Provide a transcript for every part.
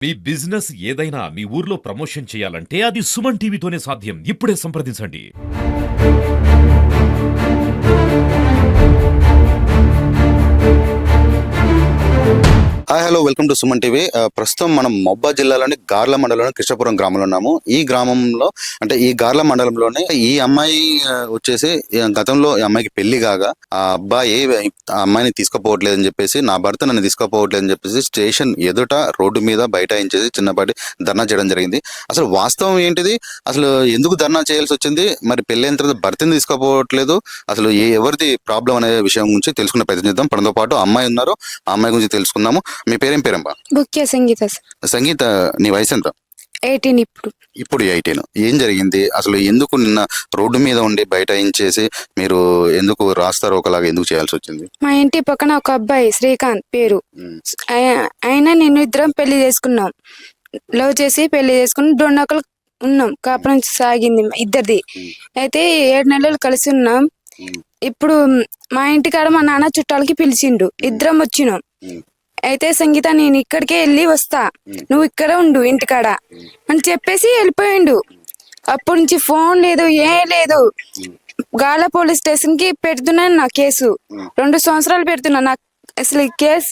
మీ business ఏదైనా మీ ఊర్లో promotion చేయాలంటే అది సుమన్ టీవీతోనే సాధ్యం. ఇప్పుడే సంప్రదించండి. Hi hello welcome to Suman TV. ప్రస్తుతం మనం మహబూబాబాద్ జిల్లాలోని గార్ల మండలంలోని కృష్ణపురం గ్రామంలో ఉన్నాము. ఈ గ్రామంలో అంటే ఈ గార్ల మండలంలోనే ఈ అమ్మాయి వచ్చేసి గతంలో ఈ అమ్మాయికి పెళ్లి కాగా ఆ అబ్బాయి ఆ అమ్మాయిని తీసుకుపోవట్లేదని చెప్పేసి, నా భర్త నన్ను తీసుకుపోవట్లేదని చెప్పేసి స్టేషన్ ఎదుట రోడ్డు మీద బైఠాయించేసి చిన్నపాటి ధర్నా చేయడం జరిగింది. అసలు వాస్తవం ఏంటిది, అసలు ఎందుకు ధర్నా చేయాల్సి వచ్చింది, మరి పెళ్లి అయిన తర్వాత భర్తని తీసుకుపోవట్లేదు, అసలు ఎవరిది ప్రాబ్లం అనే విషయం గురించి తెలుసుకునే ప్రయత్నం చేద్దాం. మనతో పాటు అమ్మాయి ఉన్నారు, ఆ అమ్మాయి గురించి తెలుసుకుందాము. మీ పేరేం పేరమ్మా? ముఖ్య సంగీత. సంగీత, నీ వయసు ఎంత? 18. ఇప్పుడు 18. ఏం జరిగింది అసలు? ఎందుకు నిన్న రోడ్డు మీద ఉండి బైఠాయించేసి మీరు ఎందుకు రాస్తారు ఒకలాగా ఎందుకు చేయాల్సి వచ్చింది? మా ఇంటి పక్కన ఒక అబ్బాయి శ్రీకాంత్ పేరు, ఆయన నేను ఇద్దరం పెళ్లి చేసుకున్నాం. లవ్ చేసి పెళ్లి చేసుకుని 2 నెలలు ఉన్నాం. కాపురం సాగింది ఇద్దరిది. అయితే 7 నెలలు కలిసి ఉన్నాం. ఇప్పుడు మా ఇంటికాడ మా నాన్న చుట్టాలకి పిలిచిండు, ఇద్దరం వచ్చినాం. అయితే సంగీత నేను ఇక్కడికే వెళ్ళి వస్తా, నువ్వు ఇక్కడ ఉండు ఇంటికాడ అని చెప్పేసి వెళ్ళిపోయిండు. అప్పటి నుంచి ఫోన్ లేదు, ఏం లేదు. గాల పోలీస్ స్టేషన్ కి పెడుతున్నాను నా కేసు. 2 సంవత్సరాలు పెడుతున్నా. నాకు అసలు ఈ కేసు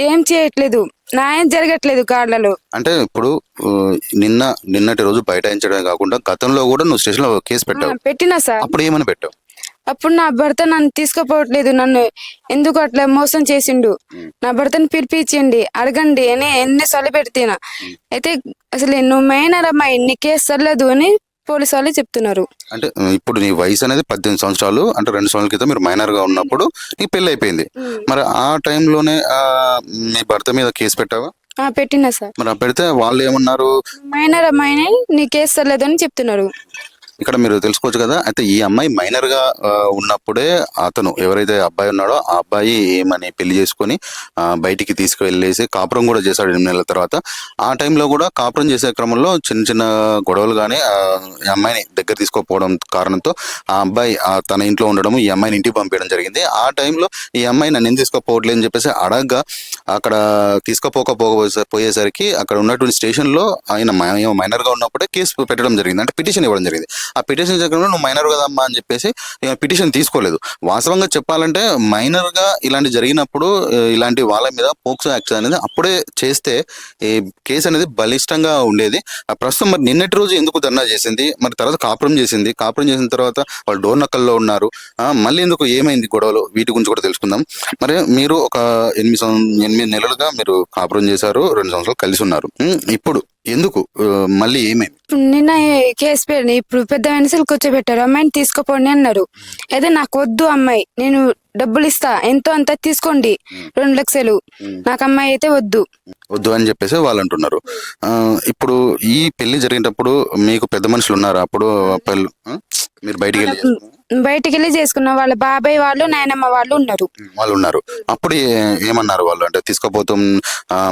ఏం చేయట్లేదు, న్యాయం జరగట్లేదు గాళ్లలో. అంటే ఇప్పుడు నిన్నటి రోజు బైఠాయించడమే కాకుండా గతంలో కూడా నువ్వు స్టేషన్ లో కేసు పెట్టావు. పెట్టినా సార్. అప్పుడు ఏమని పెట్టావు? అప్పుడు నా భర్త నన్ను తీసుకుపోవట్లేదు, నన్ను ఎందుకు అట్లా మోసం చేసిండు, నా భర్తను పిలిపించండి అడగండి అని ఎన్నిసార్లు పెడితేనా. అయితే అసలు నువ్వు మైనర్ అమ్మాయి, నీ కేసు సర్లేదు అని పోలీసు వాళ్ళు చెప్తున్నారు. అంటే ఇప్పుడు నీ వయసు అనేది 18 సంవత్సరాలు, అంటే 2 సంవత్సరాల క్రితం మీరు మైనర్ గా ఉన్నప్పుడు నీకు పెళ్లి అయిపోయింది. మరి ఆ టైంలోనే మీ భర్త మీద కేసు పెట్టావా? పెట్టినా సార్. మరి పెడితే వాళ్ళు ఏమన్నారు? మైనర్ అమ్మాయిని నీ కేసు సర్లేదు అని చెప్తున్నారు. ఇక్కడ మీరు తెలుసుకోవచ్చు కదా. అయితే ఈ అమ్మాయి మైనర్ గా ఉన్నప్పుడే అతను ఎవరైతే అబ్బాయి ఉన్నాడో ఆ అబ్బాయి ఏమని పెళ్లి చేసుకొని బయటికి తీసుకువెళ్ళేసి కాపురం కూడా చేశాడు 8 నెలల తర్వాత. ఆ టైంలో కూడా కాపురం చేసే క్రమంలో చిన్న చిన్న గొడవలు కానీ ఈ అమ్మాయిని దగ్గర తీసుకోకపోవడం కారణంతో ఆ అబ్బాయి తన ఇంట్లో ఉండడం, ఈ అమ్మాయిని ఇంటికి పంపించడం జరిగింది. ఆ టైంలో ఈ అమ్మాయి నన్ను ఎందుకు తీసుకోపోవట్లేదు అని చెప్పేసి అడగగా అక్కడ పోయేసరికి అక్కడ ఉన్నటువంటి స్టేషన్ లో ఆయన మైనర్ గా ఉన్నప్పుడే కేసు పెట్టడం జరిగింది, అంటే పిటిషన్ ఇవ్వడం జరిగింది. ఆ పిటిషన్ చక్రంలో నువ్వు మైనర్ కదమ్మా అని చెప్పేసి పిటిషన్ తీసుకోలేదు. వాస్తవంగా చెప్పాలంటే మైనర్ గా ఇలాంటి జరిగినప్పుడు ఇలాంటి వాళ్ళ మీద పోక్సో యాక్ట్ అనేది అప్పుడే చేస్తే ఈ కేసు అనేది బలిష్టంగా ఉండేది. ప్రస్తుతం మరి నిన్నటి రోజు ఎందుకు ధర్నా చేసింది, మరి తర్వాత కాపురం చేసింది, కాపురం చేసిన తర్వాత వాళ్ళు డోర్ నక్కల్లో ఉన్నారు, మళ్ళీ ఎందుకు ఏమైంది గొడవలు, వీటి గురించి కూడా తెలుసుకుందాం. మరి మీరు ఒక 8 నెలలుగా మీరు కాపురం చేశారు, 2 సంవత్సరాలు కలిసి ఉన్నారు. ఇప్పుడు ఎందుకు మళ్ళీ ఏమైంది? నిన్న కేసు పెట్టి ఇప్పుడు పెద్ద మనుషులు కూర్చోబెట్టారు, అమ్మాయిని తీసుకుపోండి అన్నారు. అయితే నాకు వద్దు అమ్మాయి, నేను డబ్బులు ఇస్తా, ఎంతో అంత తీసుకోండి 2 లక్షలు, నాకు అమ్మాయి అయితే వద్దు అని చెప్పేసి వాళ్ళు అంటున్నారు. ఇప్పుడు ఈ పెళ్లి జరిగేటప్పుడు మీకు పెద్ద మనుషులు ఉన్నారు, అప్పుడు మీరు బయటికి వెళ్ళి చేసుకున్న వాళ్ళ బాబాయ్ వాళ్ళు నాయనమ్మ వాళ్ళు ఉన్నారు. అప్పుడు ఏమన్నారు వాళ్ళు? అంటే తీసుకుపోతాం,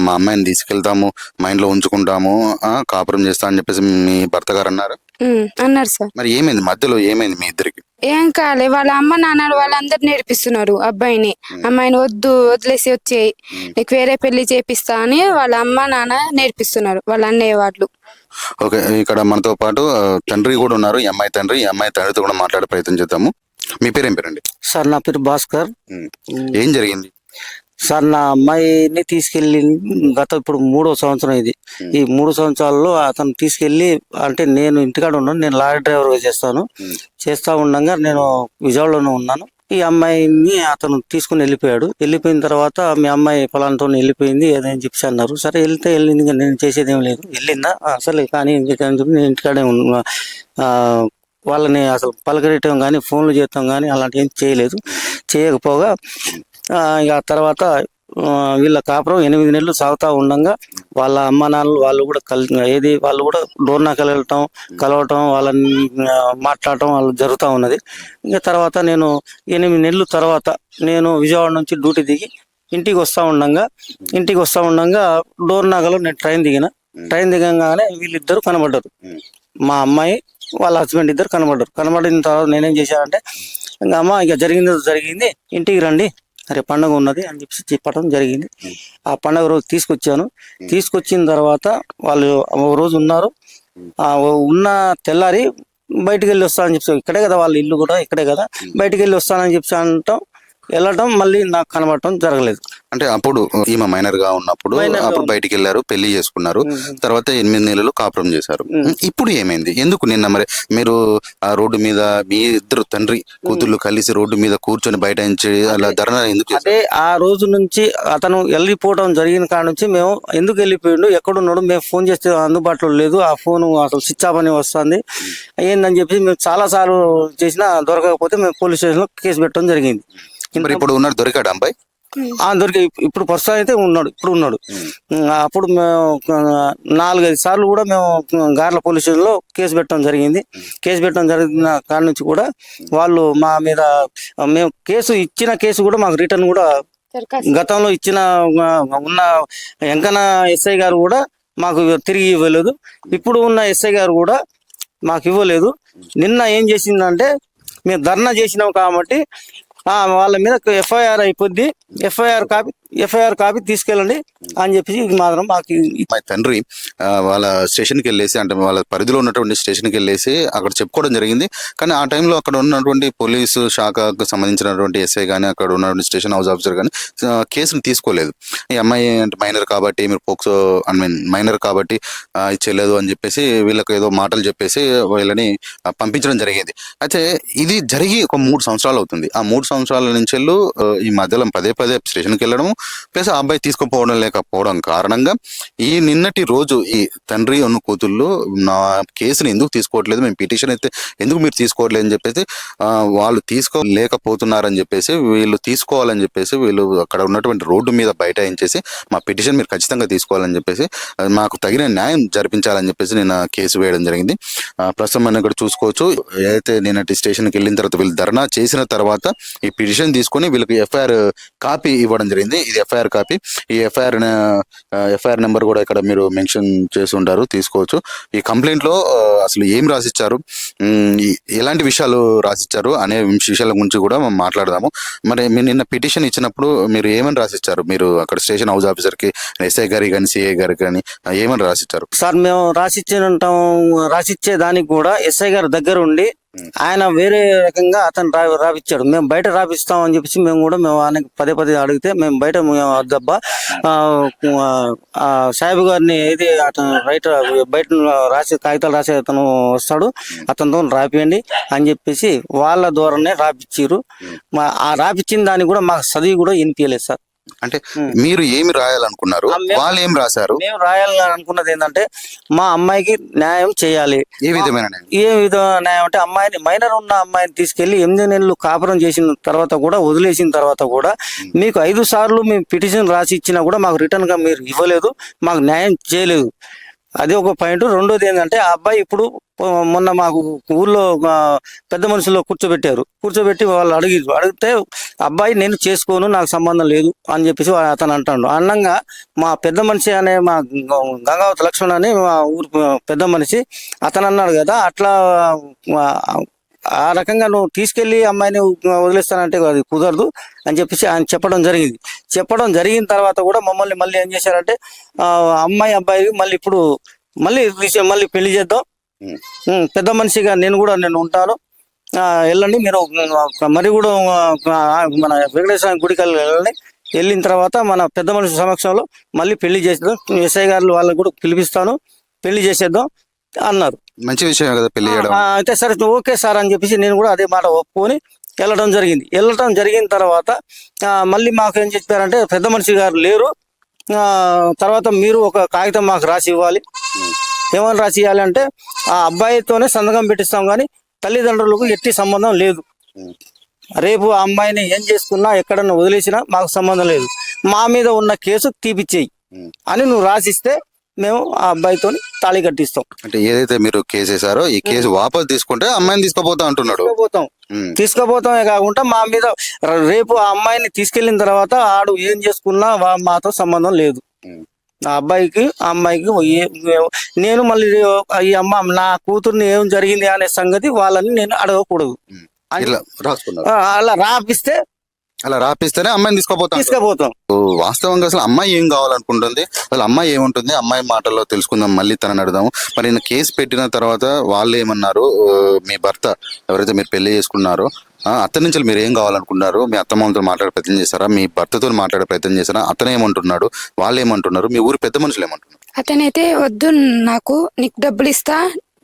మా అమ్మాయిని తీసుకెళ్తాము, మా ఇంట్లో ఉంచుకుంటాము, కాపురం చేస్తా అని చెప్పేసి మీ భర్త గారు అన్నారు సార్. మరి ఏమైంది మధ్యలో, ఏమైంది మీ ఇద్దరికి? ఏం కాలే, వాళ్ళ అమ్మ నాన్నలు వాళ్ళందరూ నేర్పిస్తున్నారు అబ్బాయిని, అమ్మాయిని వద్దు వదిలేసి వచ్చేయి, నీకు వేరే పెళ్లి చేపిస్తా అని వాళ్ళ అమ్మ నాన్న నేర్పిస్తున్నారు, వాళ్ళ అన్నయ్య వాళ్ళు. ఓకే, ఇక్కడ మనతో పాటు తండ్రి కూడా ఉన్నారు, ఈ అమ్మాయి తండ్రితో కూడా మాట్లాడే ప్రయత్నం చేద్దాము. మీ పేరు ఏం పేరండి? సార్ నా పేరు భాస్కర్. ఏం జరిగింది సార్? నా అమ్మాయిని తీసుకెళ్ళి ఇప్పుడు 3వ సంవత్సరం ఇది. ఈ 3 సంవత్సరాల్లో అతను తీసుకెళ్ళి, అంటే నేను ఇంటికాడ ఉన్నాను, నేను లారీ డ్రైవర్గా చేస్తా ఉండగా నేను విజయవాడలోనే ఉన్నాను. ఈ అమ్మాయిని అతను తీసుకుని వెళ్ళిపోయాడు. వెళ్ళిపోయిన తర్వాత మీ అమ్మాయి పొలాలతో వెళ్ళిపోయింది ఏదని చెప్పి అన్నారు. సరే వెళ్ళింది, నేను చేసేది ఏం లేదు. వెళ్ళిందా అసలు, కానీ నేను ఇంటికాడే వాళ్ళని అసలు పలకరియటం కానీ ఫోన్లు చేయటం కానీ అలాంటి ఏం చేయకపోగా ఇక తర్వాత వీళ్ళ కాపురం 8 నెలలు సాగుతూ ఉండగా వాళ్ళ అమ్మ నాన్నలు వాళ్ళు కూడా వాళ్ళు కూడా డోర్నాకలు కలవటం, వాళ్ళని మాట్లాడటం వాళ్ళు జరుగుతూ ఉన్నది. ఇంకా తర్వాత నేను 8 నెలల తర్వాత నేను విజయవాడ నుంచి డ్యూటీ దిగి ఇంటికి వస్తూ ఉండగా డోర్నాకలో నేను ట్రైన్ దిగంగానే వీళ్ళిద్దరు కనబడ్డారు. మా అమ్మాయి వాళ్ళ హస్బెండ్ ఇద్దరు కనబడ్డారు. కనబడిన తర్వాత నేనేం చేశానంటే, ఇంకా అమ్మ ఇక జరిగింది ఇంటికి రండి, రేపు పండుగ ఉన్నది అని చెప్పి చెప్పడం జరిగింది. ఆ పండుగ రోజు తీసుకొచ్చాను. తీసుకొచ్చిన తర్వాత వాళ్ళు ఒక రోజు ఉన్నారు. ఉన్న తెల్లారి బయటికి వెళ్ళి వస్తానని చెప్పి, ఇక్కడే కదా వాళ్ళ ఇల్లు కూడా ఇక్కడే కదా, బయటికి వెళ్ళి వస్తానని చెప్పి అంటాం. వెళ్ళటం మళ్ళీ నాకు కనబడటం జరగలేదు. అంటే అప్పుడు ఈమె మైనర్ గా ఉన్నప్పుడు అప్పుడు బయటికి వెళ్ళారు, పెళ్లి చేసుకున్నారు, తర్వాత 8 నెలలు కాపురం చేశారు. ఇప్పుడు ఏమైంది? ఎందుకు నిన్న మరి మీరు ఆ రోడ్డు మీద మీ ఇద్దరు తండ్రి కూతుళ్ళు కలిసి రోడ్డు మీద కూర్చొని బైఠాయించి అలా ధర్నా ఎందుకు చేశారు? అదే ఆ రోజు నుంచి అతను వెళ్ళిపోవడం జరిగిన కాడ నుంచి మేము ఎందుకు వెళ్ళిపోయిండు, ఎక్కడున్నాడు, మేము ఫోన్ చేస్తే అందుబాటులో లేదు, ఆ ఫోన్ అసలు స్విచ్ ఆఫ్ అని వస్తుంది ఏందని చెప్పి మేము చాలా సార్లు చేసినా దొరకకపోతే మేము పోలీస్ స్టేషన్ లో కేసు పెట్టడం జరిగింది. మరి ఇప్పుడు ఉన్నాడు, దొరికాడు అబ్బాయి? దొరికి ఇప్పుడు ప్రస్తుతం అయితే ఉన్నాడు, ఇప్పుడు ఉన్నాడు. అప్పుడు మేము 4-5 సార్లు కూడా మేము గార్ల పోలీస్ స్టేషన్ లో కేసు పెట్టడం జరిగింది. కేసు పెట్టడం జరిగిన కాడ నుంచి కూడా వాళ్ళు మా మీద, మేము ఇచ్చిన కేసు కూడా మాకు రిటర్న్ కూడా గతంలో ఇచ్చిన ఉన్న వెంకన్న ఎస్ఐ గారు కూడా మాకు తిరిగి ఇవ్వలేదు. ఇప్పుడు ఉన్న ఎస్ఐ గారు కూడా మాకు ఇవ్వలేదు. నిన్న ఏం చేసిందంటే, మేము ధర్నా చేసినాం కాబట్టి వాళ్ళ మీద ఎఫ్ఐఆర్ అయిపోద్ది, ఎఫ్ఐఆర్ కాపీ తీసుకెళ్ళండి అని చెప్పేసి మాత్రం మాకు మా తండ్రి వాళ్ళ స్టేషన్కి వెళ్ళేసి, అంటే వాళ్ళ పరిధిలో ఉన్నటువంటి స్టేషన్కి వెళ్ళేసి అక్కడ చెప్పుకోవడం జరిగింది. కానీ ఆ టైంలో అక్కడ ఉన్నటువంటి పోలీసు శాఖకు సంబంధించినటువంటి ఎస్ఐ కానీ అక్కడ ఉన్నటువంటి స్టేషన్ హౌస్ ఆఫీసర్ కానీ కేసును తీసుకోలేదు. ఈ అమ్మాయి అంటే మైనర్ కాబట్టి మీరు పోక్సో మైనర్ కాబట్టి ఇచ్చేయలేదు అని చెప్పేసి వీళ్ళకి ఏదో మాటలు చెప్పేసి వీళ్ళని పంపించడం జరిగేది. అయితే ఇది జరిగి ఒక 3 సంవత్సరాలు అవుతుంది. ఆ 3 సంవత్సరాల నుంచి ఈ మధ్యలో పదే స్టేషన్కి వెళ్ళడము ప్లస్ ఆ అబ్బాయి తీసుకుపోవడం లేకపోవడం కారణంగా ఈ నిన్నటి రోజు ఈ తండ్రి ఉన్న కూతుళ్ళు నా కేసుని ఎందుకు తీసుకోవట్లేదు, మేము పిటిషన్ అయితే ఎందుకు మీరు తీసుకోవట్లేదు అని చెప్పేసి వాళ్ళు తీసుకోలేకపోతున్నారని చెప్పేసి వీళ్ళు తీసుకోవాలని చెప్పేసి వీళ్ళు అక్కడ ఉన్నటువంటి రోడ్డు మీద బైఠాయించేసి మా పిటిషన్ మీరు ఖచ్చితంగా తీసుకోవాలని చెప్పేసి మాకు తగిన న్యాయం జరిపించాలని చెప్పేసి నేను కేసు వేయడం జరిగింది. ప్రస్తుతం మనం ఇక్కడ చూసుకోవచ్చు, ఏదైతే నిన్నటి స్టేషన్కి వెళ్ళిన తర్వాత వీళ్ళు ధర్నా చేసిన తర్వాత ఈ పిటిషన్ తీసుకొని వీళ్ళకి ఎఫ్ఐఆర్ కాపీ ఇవ్వడం జరిగింది. ఇది ఎఫ్ఐఆర్ కాపీ. ఈ ఎఫ్ఐఆర్ నెంబర్ కూడా ఇక్కడ మీరు మెన్షన్ చేసి ఉంటారు, తీసుకోవచ్చు. ఈ కంప్లైంట్ లో అసలు ఏం రాసిచ్చారు, ఎలాంటి విషయాలు రాసిచ్చారు అనే విషయాల గురించి కూడా మనం మాట్లాడదాము. మరి మీరు నిన్న పిటిషన్ ఇచ్చినప్పుడు మీరు ఏమని రాసిచ్చారు? మీరు అక్కడ స్టేషన్ హౌస్ ఆఫీసర్ కి, ఎస్ఐ గారికి కానీ సిఐ గారికి కానీ ఏమని రాసిచ్చారు? సార్ మేము రాసిచ్చే దానికి కూడా ఎస్ఐ గారి దగ్గర ఉండి ఆయన వేరే రకంగా అతను రాపిచ్చాడు. మేము బయట రాపిస్తాం అని చెప్పేసి మేము ఆయనకి పదే అడిగితే, మేము బయట వద్దబ్బా సాహెబ్ గారిని ఏది అతను బయట కాగితాలు రాసే అతను వస్తాడు, అతనితో రాపియండి అని చెప్పేసి వాళ్ళ ద్వారానే రాపిచ్చిర్రు. ఆ రాపిచ్చిన దాన్ని కూడా మాకు చదివి కూడా వినిపించలేదు సార్. అంటే మీరు ఏమి రాయాలనుకున్నారు, వాళ్ళు ఏం రాశారు? మేము రాయాలని అనుకున్నది ఏంటంటే, మా అమ్మాయికి న్యాయం చేయాలి. ఏ విధమైన న్యాయం అంటే, మైనర్ ఉన్న అమ్మాయిని తీసుకెళ్లి 8 నెలలు కాపురం చేసిన తర్వాత కూడా, వదిలేసిన తర్వాత కూడా మీకు 5 సార్లు మేము పిటిషన్ రాసి ఇచ్చినా కూడా మాకు రిటర్న్ గా మీరు ఇవ్వలేదు, మాకు న్యాయం చేయలేదు. అది ఒక పాయింట్. రెండోది ఏంటంటే, ఆ అబ్బాయి ఇప్పుడు మొన్న మాకు ఊర్లో పెద్ద మనుషుల్లో కూర్చోబెట్టి వాళ్ళు అడిగితే అబ్బాయి నేను చేసుకోను, నాకు సంబంధం లేదు అని చెప్పేసి అతను అంటాడు. అన్నంగా మా పెద్ద మనిషి అనే మా గంగావతి లక్ష్మణ్ అని మా ఊరు పెద్ద మనిషి అతను అన్నాడు కదా, అట్లా ఆ రకంగా నువ్వు తీసుకెళ్లి అమ్మాయిని వదిలేస్తానంటే అది కుదరదు అని చెప్పేసి ఆయన చెప్పడం జరిగిన తర్వాత కూడా మమ్మల్ని మళ్ళీ ఏం చేశారంటే, అబ్బాయి మళ్ళీ పెళ్లి చేద్దాం, పెద్ద మనిషిగా నేను ఉంటాను, వెళ్ళండి మీరు మరి కూడా మన వెంకటేశ్వర గుడికి వెళ్ళండి, వెళ్ళిన తర్వాత మన పెద్ద మనిషి సమక్షంలో మళ్ళీ పెళ్లి చేసేద్దాం, ఎస్ఐ గారు వాళ్ళని కూడా పిలిపిస్తాను, పెళ్లి చేసేద్దాం అన్నారు. మంచి విషయం కదా పెళ్లి చేయడం. అయితే సరే ఓకే సార్ అని చెప్పేసి నేను కూడా అదే మాట ఒప్పుకొని వెళ్ళడం జరిగిన తర్వాత మళ్ళీ మాకు ఏం చెప్పారంటే, పెద్ద మనిషి గారు లేరు, తర్వాత మీరు ఒక కాగితం మాకు రాసి ఇవ్వాలి. ఏమని రాసి ఇవ్వాలి అంటే, ఆ అబ్బాయితోనే సంతకం పెట్టిస్తాం కానీ తల్లిదండ్రులకు ఎట్టి సంబంధం లేదు, రేపు ఆ అమ్మాయిని ఏం చేసుకున్నా ఎక్కడన్నా వదిలేసినా మాకు సంబంధం లేదు, మా మీద ఉన్న కేసు తీపిచ్చేయి అని నువ్వు రాసిస్తే మేము ఆ అబ్బాయితో తాళి కట్టిస్తాం. అంటే ఏదైతే మీరు కేసు వేసారో ఈ కేసు వాపస్ తీసుకుంటే అమ్మాయిని తీసుకుపోతా అంటున్నాడు. తీసుకుపోతామే కాకుండా మా మీద రేపు ఆ అమ్మాయిని తీసుకెళ్లిన తర్వాత ఆడు ఏం చేసుకున్నా మాతో సంబంధం లేదు, ఆ అమ్మాయికి నేను మళ్ళీ ఈ అమ్మ నా కూతుర్ని ఏం జరిగింది అనే సంగతి వాళ్ళని నేను అడగకూడదు. అలా రాపిస్తే అలా రాపిస్తేనే అమ్మాయిని తీసుకోపోతాం. తీసుకుపోతాం. వాస్తవంగా అసలు అమ్మాయి ఏం కావాలనుకుంటుంది, అసలు అమ్మాయి ఏముంటుంది, అమ్మాయి మాటల్లో తెలుసుకుందాం. మళ్ళీ తనని అడుగుదాము. మరి ఈయన కేసు పెట్టిన తర్వాత వాళ్ళు ఏమన్నారు, మీ భర్త ఎవరైతే మీరు పెళ్లి చేసుకున్నారో అతని నుంచి మీరు ఏం కావాలనుకున్నారు, మీ అత్తమామతో మాట్లాడే ప్రయత్నం చేశారా, మీ భర్తతో మాట్లాడే ప్రయత్నం చేశారా, అతను ఏమంటున్నాడు, వాళ్ళు ఏమంటున్నారు, మీ ఊరి పెద్ద మనుషులు ఏమంటున్నారు? అతనైతే వద్దు, నాకు నీకు డబ్బులు ఇస్తా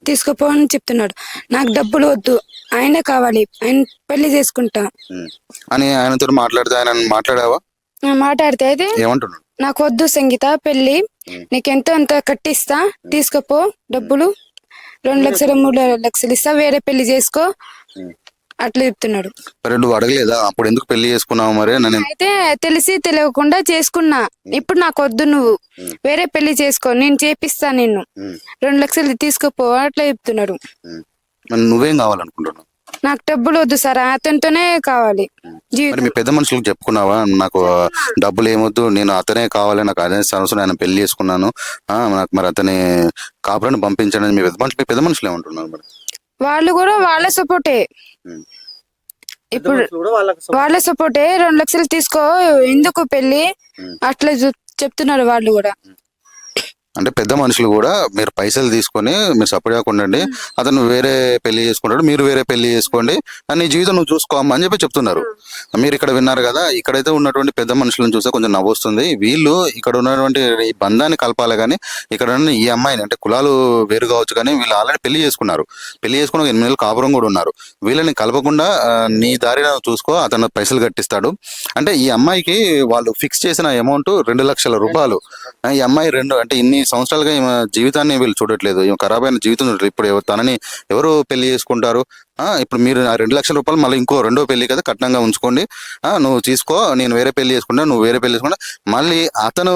తీసుకుపో అని చెప్తున్నాడు. నాకు డబ్బులు వద్దు, ఆయనే కావాలి, ఆయన పెళ్లి చేసుకుంటా అని ఆయనతో మాట్లాడితే, ఆయన మాట్లాడావా? మాట్లాడితే అయితే ఏమంటున్నాడు? నాకు వద్దు సంగీత పెళ్లి, నీకెంతో అంత కట్టిస్తా తీసుకుపో, డబ్బులు 2 లక్షలు 3 లక్షలు ఇస్తా, వేరే పెళ్లి చేసుకో అట్లా చెప్తున్నాడు. మరి నువ్వు అడగలేదా అప్పుడు ఎందుకు పెళ్లి చేసుకున్నావు? మరి నేను అయితే తెలిసి తెలియకుండా చేసుకున్నా. ఇప్పుడు నాకు వద్దు, నువ్వు వేరే పెళ్లి చేసుకో, నేను చేపిస్తా, నిన్ను 2 లక్షలు తీసుకుపో అట్లా చెప్తున్నాడు. మరి నువ్వేం కావాలనుకుంటున్నావు? నాకు డబ్బులు వద్దు సార్, అతనితోనే కావాలి మరి జీవితం. మీ పెద్ద మనుషులకు చెప్పుకున్నావా, నాకు డబ్బులు ఏమొద్దు, నేను అతనే కావాలి, నాకు అదే సంవత్సరం ఆయన పెళ్లి చేసుకున్నాను, నాకు మరి అతని కాపురాన్ని పంపించండి. మీ పెద్ద మనుషులు ఏమంటున్నారు? మరి వాళ్ళు కూడా వాళ్ళ సపోర్టే, ఇప్పుడు వాళ్ళ సపోర్టే. 2 లక్షలు తీసుకో, ఎందుకు పెళ్లి అట్లా చెప్తున్నారు వాళ్ళు కూడా. అంటే పెద్ద మనుషులు కూడా మీరు పైసలు తీసుకొని మీరు సపోర్ట్ కాకుండా అతను వేరే పెళ్లి చేసుకుంటాడు, మీరు వేరే పెళ్లి చేసుకోండి, నీ జీవితం నువ్వు చూసుకోమ్మా అని చెప్పి చెప్తున్నారు. మీరు ఇక్కడ విన్నారు కదా, ఇక్కడైతే ఉన్నటువంటి పెద్ద మనుషులను చూస్తే కొంచెం నవ్వొస్తుంది. వీళ్ళు ఇక్కడ ఉన్నటువంటి ఈ బంధాన్ని కలపాలి, కానీ ఇక్కడ ఉన్న ఈ అమ్మాయిని, అంటే కులాలు వేరు కావచ్చు కానీ వీళ్ళు ఆల్రెడీ పెళ్లి చేసుకున్నారు, పెళ్లి చేసుకుని 8 నెలలు కాపురం కూడా ఉన్నారు. వీళ్ళని కలపకుండా నీ దారి చూసుకో, అతను పైసలు కట్టిస్తాడు. అంటే ఈ అమ్మాయికి వాళ్ళు ఫిక్స్ చేసిన అమౌంట్ 2 లక్షల రూపాయలు. ఈ అమ్మాయి అంటే ఇన్ని సంవత్సరాలుగా ఈమె జీవితాన్ని వీళ్ళు చూడట్లేదు, ఈమె ఖరాబ్ అయిన జీవితం చూడట్లేదు. ఇప్పుడు తనని ఎవరు పెళ్లి చేసుకుంటారు? ఇప్పుడు మీరు ఆ 2 లక్షల రూపాయలు మళ్ళీ ఇంకో రెండో పెళ్లి కదా కట్నంగా ఉంచుకోండి, నువ్వు తీసుకో, నేను వేరే పెళ్లి చేసుకుంటా, నువ్వు వేరే పెళ్లి చేసుకుంటా. మళ్ళీ అతను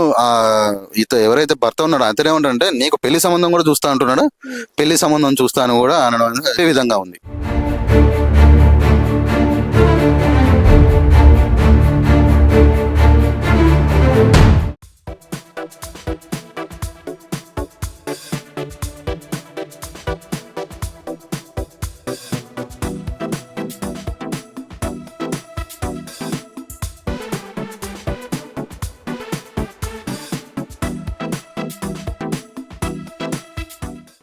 ఎవరైతే భర్త ఉన్నాడో అతను ఏమంటాడంటే నీకు పెళ్లి సంబంధం కూడా చూస్తా అంటున్నాడు, పెళ్లి సంబంధం చూస్తాను కూడా అనడం ఈ విధంగా ఉంది.